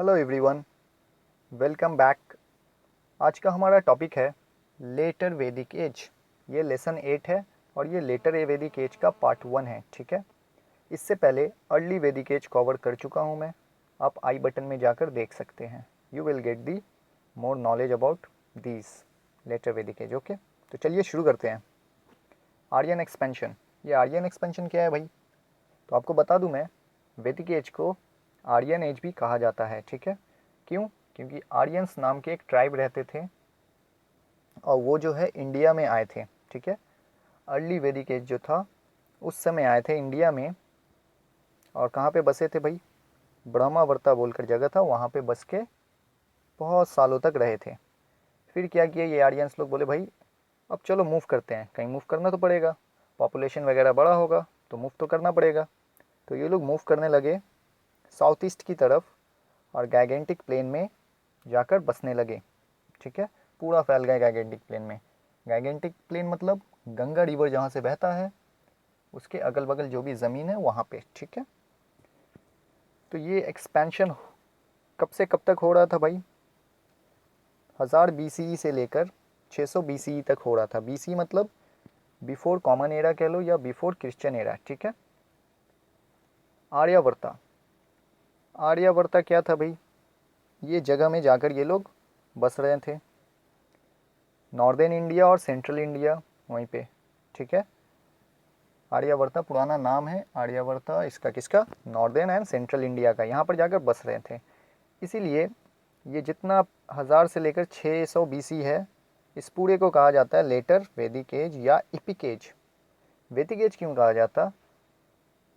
Hello everyone, welcome back. आज का हमारा टॉपिक है लेटर वैदिक एज। ये लेसन 8 है और ये लेटर वैदिक एज का पार्ट 1 है। ठीक है, इससे पहले अर्ली वैदिक एज कवर कर चुका हूँ मैं। आप आई बटन में जाकर देख सकते हैं। You will get the more knowledge about these later Vedic age. Okay, तो चलिए शुरू करते हैं। Aryan expansion. ये आर्यन एक्सपेंशन क्या है भाई? तो आपको बता दूं मैं, वैदिक एज को आर्यन एज भी कहा जाता है। ठीक है, क्यों? क्योंकि आर्यंस नाम के एक ट्राइब रहते थे और वो जो है इंडिया में आए थे। ठीक है, अर्ली वैदिक एज जो था उस समय आए थे इंडिया में। और कहाँ पे बसे थे भाई? ब्रह्मावर्ता बोलकर जगह था, वहाँ पे बस के बहुत सालों तक रहे थे। फिर क्या किया ये आर्यंस लोग? बोले भाई अब चलो मूव करते हैं, कहीं मूव करना तो पड़ेगा, पॉपुलेशन वगैरह बड़ा होगा तो मूव तो करना पड़ेगा। तो ये लोग मूव करने लगे साउथ ईस्ट की तरफ और गैगेंटिक प्लेन में जाकर बसने लगे। ठीक है, पूरा फैल गया गैगेंटिक प्लेन में। गैगेंटिक प्लेन मतलब गंगा रिवर जहाँ से बहता है उसके अगल बगल जो भी ज़मीन है वहाँ पे। ठीक है, तो ये एक्सपेंशन कब से कब तक हो रहा था भाई? 1000 BCE से लेकर 600 BCE तक हो रहा था। BC मतलब बिफोर कॉमन एरा कह लो या बिफोर क्रिश्चियन एरा। ठीक है, आर्यावर्ता। आर्यावर्ता क्या था भाई? ये जगह में जाकर ये लोग बस रहे थे, नॉर्दर्न इंडिया और सेंट्रल इंडिया वहीं पे। ठीक है, आर्यावर्ता पुराना नाम है। आर्यावर्ता इसका किसका? नॉर्दर्न एंड सेंट्रल इंडिया का। यहाँ पर जाकर बस रहे थे, इसीलिए ये जितना 1000 से लेकर 600 BC है, इस पूरे को कहा जाता है लेटर वैदिक एज या इपिक एज। वैदिक एज क्यों कहा जाता?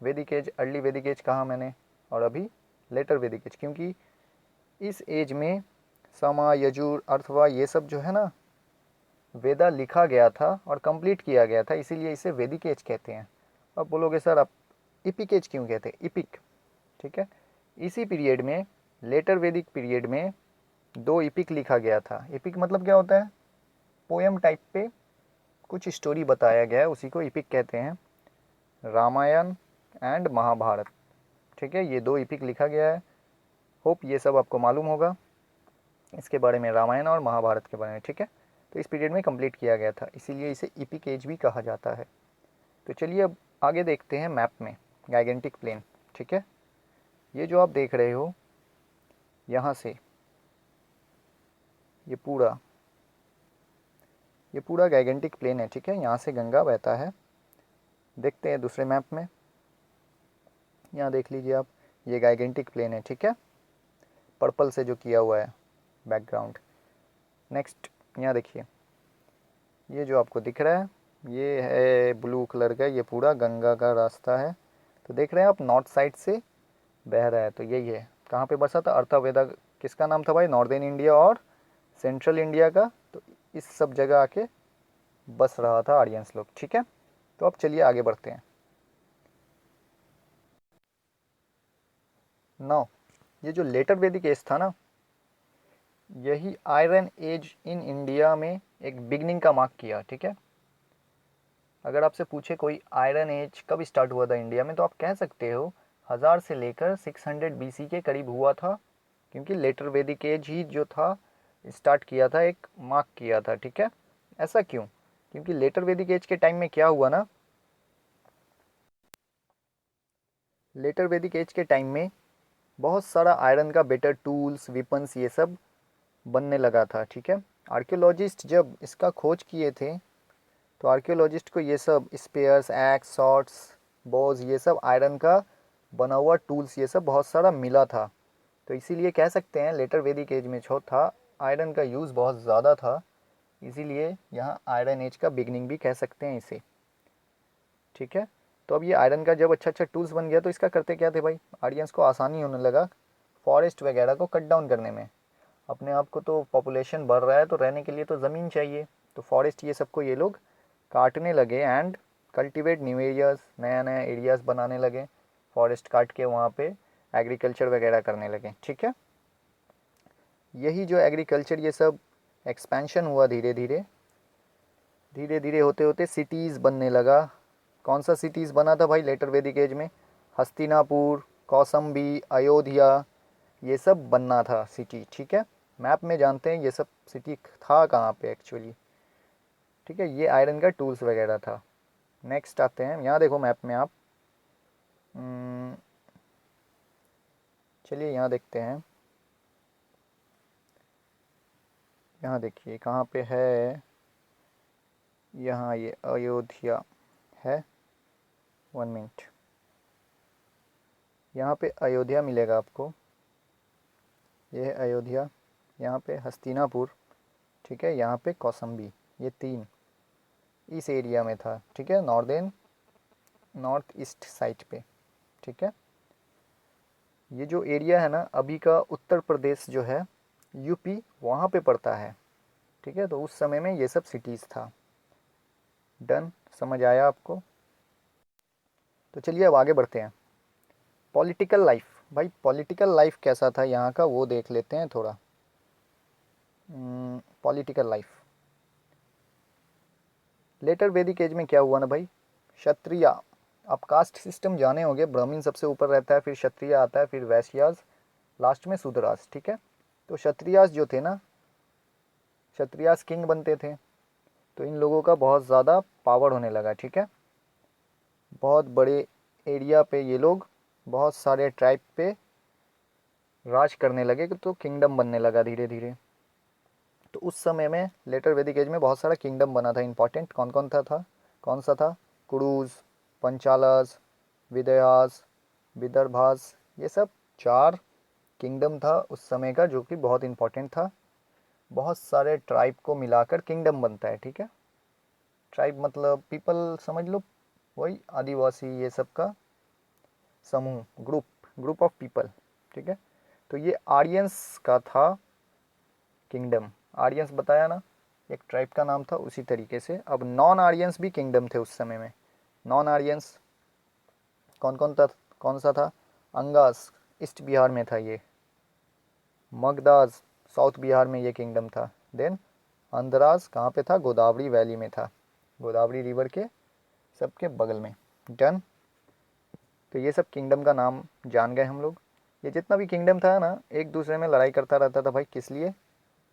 वैदिक एज, अर्ली वैदिक एज कहा मैंने, और अभी लेटर वैदिक एज, क्योंकि इस एज में समा यजुर अथवा ये सब जो है ना, वेदा लिखा गया था और कंप्लीट किया गया था, इसीलिए इसे वैदिक एज कहते हैं। अब बोलोगे सर आप इपिक एज क्यों कहते हैं? इपिक, ठीक है, इसी पीरियड में, लेटर वैदिक पीरियड में 2 इपिक लिखा गया था। इपिक मतलब क्या होता है? पोयम टाइप पे कुछ स्टोरी बताया गया है, उसी को इपिक कहते हैं। रामायण एंड महाभारत। ठीक है, ये 2 इपिक लिखा गया है। होप ये सब आपको मालूम होगा इसके बारे में, रामायण और महाभारत के बारे में। ठीक है, तो इस पीरियड में कंप्लीट किया गया था, इसीलिए इसे इपिक एज भी कहा जाता है। तो चलिए अब आगे देखते हैं मैप में गाइगेंटिक प्लेन। ठीक है, ये जो आप देख रहे हो यहाँ से, ये पूरा गाइगेंटिक प्लेन है। ठीक है, यहाँ से गंगा बहता है। देखते हैं दूसरे मैप में, यहाँ देख लीजिए आप, ये गाइगेंटिक प्लेन है। ठीक है, पर्पल से जो किया हुआ है बैकग्राउंड। नेक्स्ट यहाँ देखिए, ये जो आपको दिख रहा है ये है ब्लू कलर का, ये पूरा गंगा का रास्ता है। तो देख रहे हैं आप, नॉर्थ साइड से बह रहा है। तो यही है, कहाँ पे बसा था? अर्थवेदा किसका नाम था भाई? नॉर्दर्न इंडिया और सेंट्रल इंडिया का। तो इस सब जगह आके बस रहा था आर्यंस लोग। ठीक है, तो अब चलिए आगे बढ़ते हैं। नौ, ये जो लेटर वैदिक एज था ना, यही आयरन एज इन इंडिया में एक बिगनिंग का मार्क किया। ठीक है, अगर आपसे पूछे कोई आयरन एज कब स्टार्ट हुआ था इंडिया में, तो आप कह सकते हो 1000 से लेकर 600 BC के करीब हुआ था, क्योंकि लेटर वैदिक एज ही जो था स्टार्ट किया था, एक मार्क किया था। ठीक है, ऐसा क्यों? क्योंकि लेटर वैदिक एज के टाइम में क्या हुआ ना, लेटर वैदिक एज के टाइम में बहुत सारा आयरन का बेटर टूल्स, वेपन्स, ये सब बनने लगा था। ठीक है, आर्कियोलॉजिस्ट जब इसका खोज किए थे तो आर्कियोलॉजिस्ट को ये सब स्पेयर्स, एक्स, शॉर्ट्स, बोज, ये सब आयरन का बना हुआ टूल्स, ये सब बहुत सारा मिला था। तो इसीलिए कह सकते हैं लेटर वैदिक एज में जो था, आयरन का यूज़ बहुत ज़्यादा था, इसीलिए यहाँ आयरन एज का बिगनिंग भी कह सकते हैं इसे। ठीक है, तो अब ये आयरन का जब अच्छा अच्छा टूल्स बन गया तो इसका करते क्या थे भाई? आर्यंस को आसानी होने लगा फॉरेस्ट वगैरह को कट डाउन करने में। अपने आप को तो पॉपुलेशन बढ़ रहा है तो रहने के लिए तो ज़मीन चाहिए, तो फॉरेस्ट ये सबको ये लोग काटने लगे एंड कल्टीवेट न्यू एरियाज़, नया नया एरियाज़ बनाने लगे। फॉरेस्ट काट के वहाँ पे एग्रीकल्चर वगैरह करने लगे। ठीक है, यही जो एग्रीकल्चर ये सब एक्सपेंशन हुआ, धीरे धीरे धीरे धीरे होते होते सिटीज़ बनने लगा। कौन सा सिटीज़ बना था भाई लेटर वैदिक एज में? हस्तिनापुर, कौसम्बी, अयोध्या, ये सब बनना था सिटी, ठीक है। मैप में जानते हैं ये सब सिटी था कहाँ पे एक्चुअली, ठीक है। ये आयरन का टूल्स वगैरह था। नेक्स्ट आते हैं, यहाँ देखो मैप में आप, चलिए यहाँ देखते हैं। यहाँ देखिए कहाँ पे है, यहाँ ये अयोध्या है। 1 मिनट, यहाँ पे अयोध्या मिलेगा आपको, ये है अयोध्या। यहाँ पे हस्तिनापुर, ठीक है। यहाँ पे कौसम्बी, ये 3 इस एरिया में था, ठीक है। नॉर्थ ईस्ट साइड पे, ठीक है। ये जो एरिया है ना अभी का उत्तर प्रदेश जो है, यूपी, वहाँ पे पड़ता है, ठीक है। तो उस समय में ये सब सिटीज़ था। डन, समझ आया आपको? तो चलिए अब आगे बढ़ते हैं। पॉलिटिकल लाइफ, भाई पॉलिटिकल लाइफ कैसा था यहाँ का वो देख लेते हैं थोड़ा। Political life letter Vedic as में क्या हुआ ना भाई, क्षत्रिय, आप कास्ट सिस्टम जाने होंगे, ब्राह्मण सबसे ऊपर रहता है, फिर क्षत्रिय आता है, फिर वैश्यास, लास्ट में शूद्रास, ठीक है। तो क्षत्रियास जो थे ना, क्षत्रियास किंग बनते थे, तो इन लोगों का बहुत ज़्यादा पावर होने लगा, ठीक है। बहुत बड़े एरिया पे ये लोग बहुत सारे ट्राइब पे राज करने लगे, तो किंगडम बनने लगा धीरे धीरे। तो उस समय में लेटर वैदिक एज में बहुत सारा किंगडम बना था। इंपॉर्टेंट कौन कौन था कौन सा था? कुरुज, पंचालस, विदयास, विदर्भास, ये सब 4 किंगडम था उस समय का, जो कि बहुत इंपॉर्टेंट था। बहुत सारे ट्राइब को मिलाकर किंगडम बनता है, ठीक है। ट्राइब मतलब पीपल समझ लो, वही आदिवासी ये सब का समूह, ग्रुप ऑफ पीपल, ठीक है। तो ये आर्यंस का था किंगडम। आर्यंस बताया ना, एक ट्राइब का नाम था, उसी तरीके से अब नॉन आर्यंस भी किंगडम थे उस समय में। नॉन आर्यंस कौन सा था? अंगास, ईस्ट बिहार में था ये। मगधास, साउथ बिहार में ये किंगडम था। देन अंधराज कहाँ पे था? गोदावरी वैली में था, गोदावरी रिवर के सबके बगल में। डन। तो ये सब किंगडम का नाम जान गए हम लोग। ये जितना भी किंगडम था ना, एक दूसरे में लड़ाई करता रहता था भाई, किस लिए?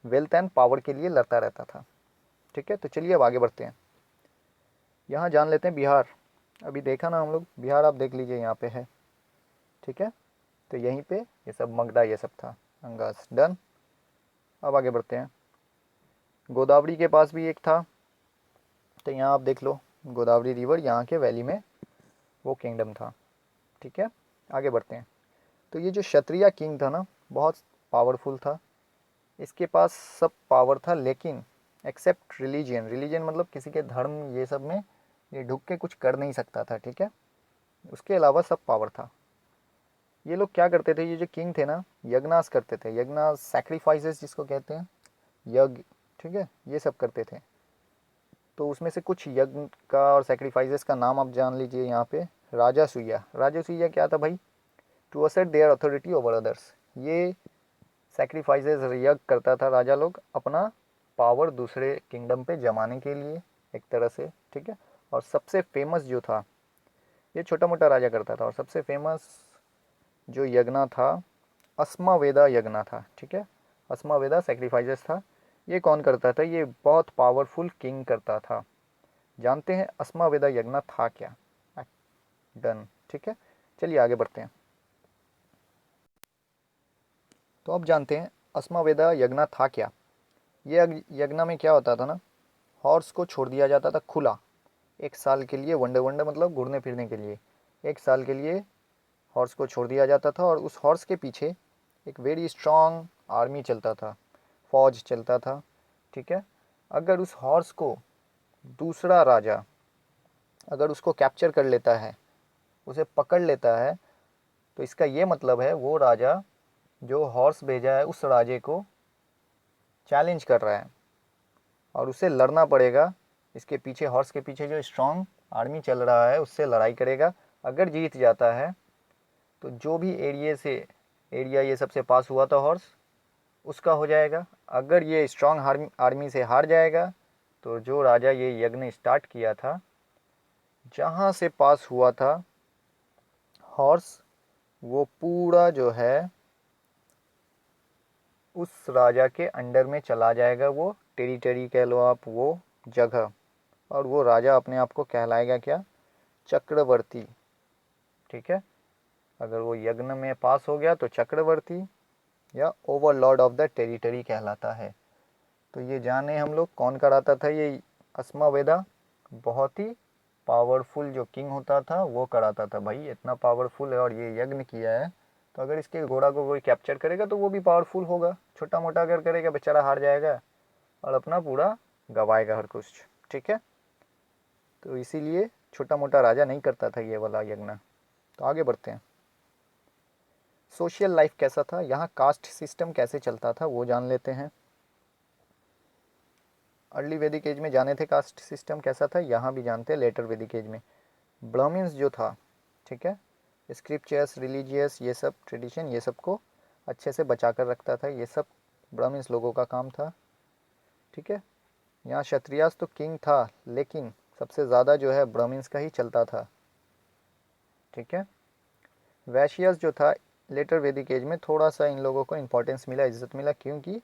वेल्थ एंड पावर के लिए लड़ता रहता था, ठीक है। तो चलिए अब आगे बढ़ते हैं। यहाँ जान लेते हैं बिहार। अभी देखा ना हम लोग, बिहार आप देख लीजिए यहाँ पे है, ठीक है। तो यहीं पे ये सब मगधा ये सब था, अंगास। डन। अब आगे बढ़ते हैं। गोदावरी के पास भी एक था, तो यहाँ आप देख लो, गोदावरी रिवर यहाँ के वैली में वो किंगडम था, ठीक है। आगे बढ़ते हैं। तो ये जो क्षत्रिय किंग था ना, बहुत पावरफुल था, इसके पास सब पावर था, लेकिन एक्सेप्ट रिलीजन, रिलीजन मतलब किसी के धर्म ये सब में ये ढुक के कुछ कर नहीं सकता था, ठीक है। उसके अलावा सब पावर था। ये लोग क्या करते थे, ये जो किंग थे ना, यज्ञनास करते थे, यज्ञनास सैक्रिफाइसेस जिसको कहते हैं, यज्ञ, ठीक है, ये सब करते थे। तो उसमें से कुछ यज्ञ का और सैक्रिफाइसेस का नाम आप जान लीजिए यहाँ पे। राजासूया, राजासूया क्या था भाई? To assert their authority over others. ये सैक्रिफाइसेस यज्ञ करता था राजा लोग, अपना पावर दूसरे किंगडम पे जमाने के लिए एक तरह से, ठीक है। और सबसे फेमस जो था, ये छोटा मोटा राजा करता था, और सबसे फेमस जो यज्ञ था, अस्मावेदा यज्ञ था, ठीक है। अस्मावेदा सैक्रिफाइसेस था। ये कौन करता था? ये बहुत पावरफुल किंग करता था। जानते हैं अस्मावेदा यज्ञ था क्या? डन, ठीक है। चलिए आगे बढ़ते हैं। तो अब जानते हैं अस्मावेदा यज्ञ था क्या। ये यज्ञ में क्या होता था ना, हॉर्स को छोड़ दिया जाता था खुला 1 साल के लिए, वनडे वनडे मतलब घूमने फिरने के लिए। 1 साल के लिए हॉर्स को छोड़ दिया जाता था, और उस हॉर्स के पीछे एक वेरी स्ट्रॉन्ग आर्मी चलता था, फौज चलता था, ठीक है। अगर उस हॉर्स को दूसरा राजा अगर उसको कैप्चर कर लेता है, उसे पकड़ लेता है, तो इसका ये मतलब है वो राजा जो हॉर्स भेजा है उस राजे को चैलेंज कर रहा है, और उसे लड़ना पड़ेगा। इसके पीछे, हॉर्स के पीछे जो स्ट्रॉन्ग आर्मी चल रहा है उससे लड़ाई करेगा। अगर जीत जाता है तो जो भी एरिया ये सबसे पास हुआ था हॉर्स, उसका हो जाएगा। अगर ये स्ट्रॉन्ग आर्मी से हार जाएगा, तो जो राजा ये यज्ञ स्टार्ट किया था, जहाँ से पास हुआ था हॉर्स, वो पूरा जो है उस राजा के अंडर में चला जाएगा, वो टेरिटरी कह लो आप, वो जगह, और वो राजा अपने आप को कहलाएगा क्या, चक्रवर्ती। ठीक है, अगर वो यज्ञ में पास हो गया तो चक्रवर्ती या ओवरलॉर्ड ऑफ द टेरिटरी कहलाता है। तो ये जाने हम लोग कौन कराता था, ये अस्मावेदा बहुत ही पावरफुल जो किंग होता था वो कराता था। भाई इतना पावरफुल है और ये यज्ञ किया है, तो अगर इसके घोड़ा को कोई कैप्चर करेगा तो वो भी पावरफुल होगा। छोटा मोटा अगर करेगा बेचारा हार जाएगा और अपना पूरा गवाएगा हर कुछ। ठीक है, तो इसीलिए छोटा मोटा राजा नहीं करता था ये वाला यज्ञ। तो आगे बढ़ते हैं। सोशल लाइफ कैसा था, यहाँ कास्ट सिस्टम कैसे चलता था वो जान लेते हैं। अर्ली वैदिक एज में जाने थे कास्ट सिस्टम कैसा था, यहाँ भी जानते हैं लेटर वैदिक एज में। ब्राह्मण्स जो था, ठीक है, स्क्रिप्चर्स, रिलीजियस, ये सब ट्रेडिशन, ये सब को अच्छे से बचा कर रखता था, ये सब ब्राह्मण्स लोगों का काम था। ठीक है, यहाँ क्षत्रियास तो किंग था, लेकिन सबसे ज़्यादा जो है ब्राह्मण्स का ही चलता था। ठीक है, वैश्यस जो था लेटर वैदिक एज में थोड़ा सा इन लोगों को इम्पोर्टेंस मिला, इज्जत मिला, क्योंकि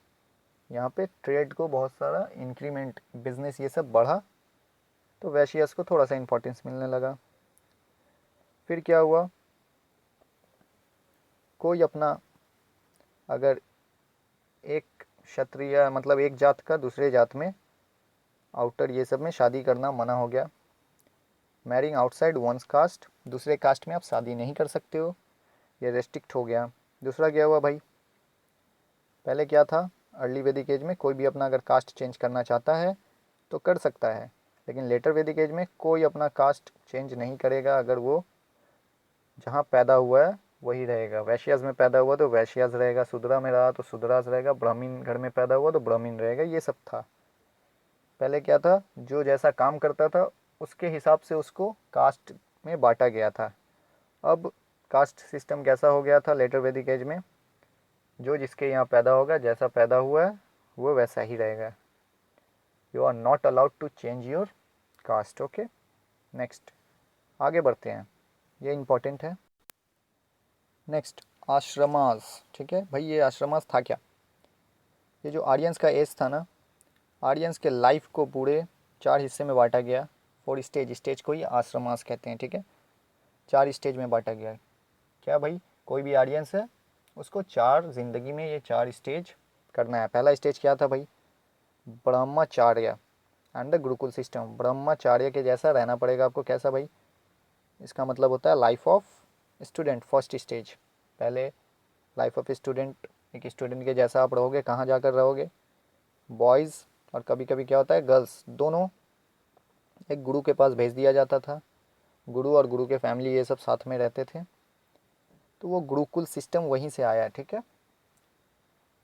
यहाँ पे ट्रेड को बहुत सारा इंक्रीमेंट, बिजनेस ये सब बढ़ा, तो वैश्यस को थोड़ा सा इम्पोर्टेंस मिलने लगा। फिर क्या हुआ, कोई अपना अगर एक क्षत्रिय मतलब एक जात का दूसरे जात में, आउटर ये सब में शादी करना मना हो गया। मैरिंग आउटसाइड वंस कास्ट, दूसरे कास्ट में आप शादी नहीं कर सकते हो, ये रेस्ट्रिक्ट हो गया। दूसरा क्या हुआ भाई, पहले क्या था, अर्ली वैदिक एज में कोई भी अपना अगर कास्ट चेंज करना चाहता है तो कर सकता है, लेकिन लेटर वैदिक एज में कोई अपना कास्ट चेंज नहीं करेगा। अगर वो जहाँ पैदा हुआ है वही रहेगा। वैश्यास में पैदा हुआ तो वैश्यास रहेगा, शूद्रा में रहा तो शूद्रास रहेगा, ब्राह्मण घर में पैदा हुआ तो ब्राह्मण रहेगा, ये सब था। पहले क्या था, जो जैसा काम करता था उसके हिसाब से उसको कास्ट में बांटा गया था। अब कास्ट सिस्टम कैसा हो गया था लेटर वैदिक एज में, जो जिसके यहाँ पैदा होगा, जैसा पैदा हुआ है वो वैसा ही रहेगा। You are not allowed to change your caste. Okay, next आगे बढ़ते हैं, ये इंपॉर्टेंट है। नेक्स्ट आश्रमास। ठीक है भाई, ये आश्रमास था क्या, ये जो आर्यंस का एज था ना, आर्यंस के लाइफ को पूरे 4 हिस्से में बांटा गया। 4 स्टेज, स्टेज को ही आश्रमास कहते हैं। ठीक है, 4 स्टेज में बांटा गया। क्या भाई, कोई भी आर्यंस है उसको 4 जिंदगी में ये 4 स्टेज करना है। पहला स्टेज क्या था भाई, ब्रह्मचार्य एंड द गुरुकुल सिस्टम। ब्रह्मचार्य के जैसा रहना पड़ेगा आपको। कैसा भाई, इसका मतलब होता है life of student, first stage. पहले लाइफ ऑफ स्टूडेंट, एक स्टूडेंट के जैसा आप रहोगे। कहाँ जाकर रहोगे, बॉयज़ और कभी कभी क्या होता है गर्ल्स, दोनों एक गुरु के पास भेज दिया जाता था। गुरु और गुरु के फैमिली ये सब साथ में रहते थे, तो वो गुरुकुल सिस्टम वहीं से आया। ठीक है,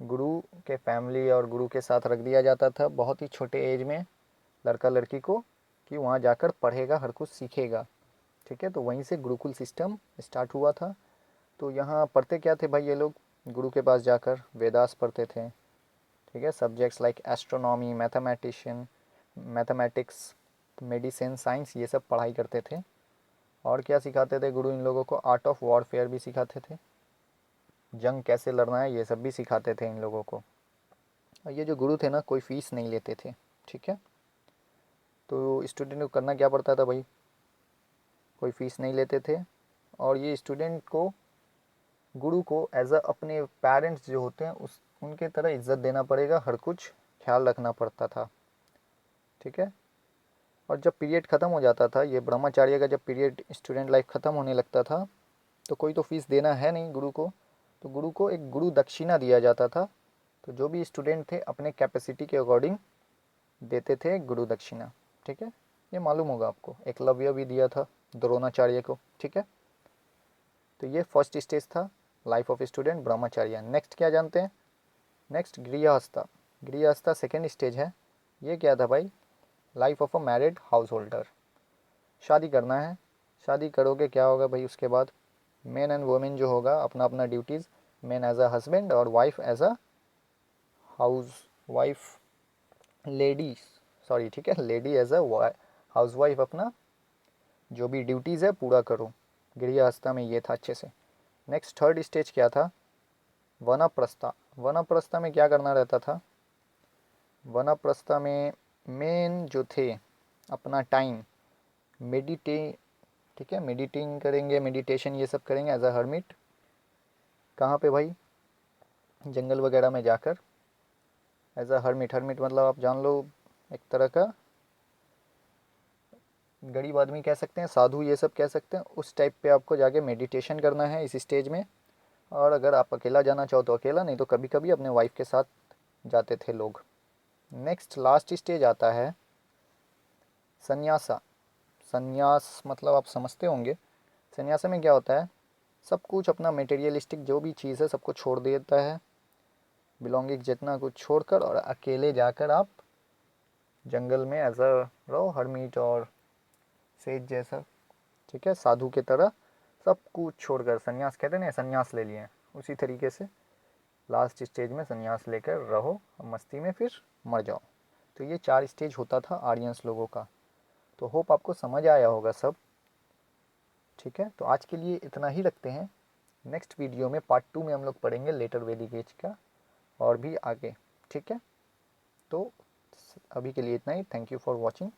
गुरु के फैमिली और गुरु के साथ रख दिया जाता था बहुत ही छोटे एज में लड़का लड़की को, कि वहाँ जाकर पढ़ेगा, हर कुछ सीखेगा। ठीक है, तो वहीं से गुरुकुल सिस्टम स्टार्ट हुआ था। तो यहाँ पढ़ते क्या थे भाई ये लोग, गुरु के पास जाकर वेदास पढ़ते थे। ठीक है, subjects like astronomy, mathematics, medicine, science, ये सब पढ़ाई करते थे। और क्या सिखाते थे गुरु इन लोगों को, आर्ट ऑफ वॉरफेयर भी सिखाते थे, जंग कैसे लड़ना है ये सब भी सिखाते थे इन लोगों को। और ये जो गुरु थे ना, कोई फीस नहीं लेते थे। ठीक है, तो स्टूडेंट को करना क्या पड़ता था भाई, कोई फीस नहीं लेते थे, और ये स्टूडेंट को गुरु को एज अ अपने पेरेंट्स जो होते हैं उस उनके तरह इज्जत देना पड़ेगा, हर कुछ ख्याल रखना पड़ता था। ठीक है, और जब पीरियड ख़त्म हो जाता था, ये ब्रह्मचार्य का जब पीरियड स्टूडेंट लाइफ ख़त्म होने लगता था, तो कोई तो फीस देना है नहीं गुरु को, तो गुरु को एक गुरु दक्षिणा दिया जाता था। तो जो भी स्टूडेंट थे अपने कैपेसिटी के अकॉर्डिंग देते थे गुरु दक्षिणा। ठीक है, ये मालूम होगा आपको, एकलव्य भी दिया था द्रोणाचार्य को। ठीक है, तो ये फर्स्ट स्टेज था लाइफ ऑफ स्टूडेंट, ब्रह्मचार्य। नेक्स्ट क्या जानते हैं, नेक्स्ट गृहस्था। गृहस्था सेकेंड स्टेज है। ये क्या था भाई, life of a married house holder. शादी करना है, शादी करोगे क्या होगा भाई उसके बाद, मैन एंड वुमेन जो होगा अपना अपना duties, man as a husband और wife as a housewife, lady sorry, ठीक है, lady as a housewife अपना जो भी ड्यूटीज़ है पूरा करो। गृहस्था में ये था अच्छे से। नेक्स्ट थर्ड स्टेज क्या था, वनप्रस्था। वानप्रस्थ में क्या करना रहता था? वानप्रस्थ में मेन जो थे अपना टाइम ठीक है, मेडिटेटिंग करेंगे, मेडिटेशन ये सब करेंगे एज अ हर्मिट। कहाँ पे भाई? जंगल वगैरह में जाकर एज अ हर्मिट। हर्मिट मतलब आप जान लो, एक तरह का गरीब आदमी कह सकते हैं, साधु ये सब कह सकते हैं। उस टाइप पे आपको जाके मेडिटेशन करना है इस स्टेज में। और अगर आप अकेला जाना चाहो तो अकेला, नहीं तो कभी कभी अपने वाइफ के साथ जाते थे लोग। नेक्स्ट लास्ट स्टेज आता है संन्यासा। संन्यास मतलब आप समझते होंगे। संन्यासा में क्या होता है? सब कुछ अपना मटेरियलिस्टिक जो भी चीज़ है सबको छोड़ देता है, बिलोंगिंग जितना कुछ छोड़कर, और अकेले जाकर आप जंगल में एज अ रहो हर्मिट और सेज जैसा, ठीक है, साधु की तरह सब कुछ छोड़कर। संन्यास कहते हैं ना, संन्यास ले लिए, उसी तरीके से लास्ट स्टेज में संन्यास लेकर रहो मस्ती में, फिर मर जाओ। तो ये 4 स्टेज होता था आर्यंस लोगों का। तो होप आपको समझ आया होगा सब। ठीक है, तो आज के लिए इतना ही रखते हैं। नेक्स्ट वीडियो में पार्ट 2 में हम लोग पढ़ेंगे लेटर वैदिक एज का और भी आगे। ठीक है, तो अभी के लिए इतना ही। Thank you for watching.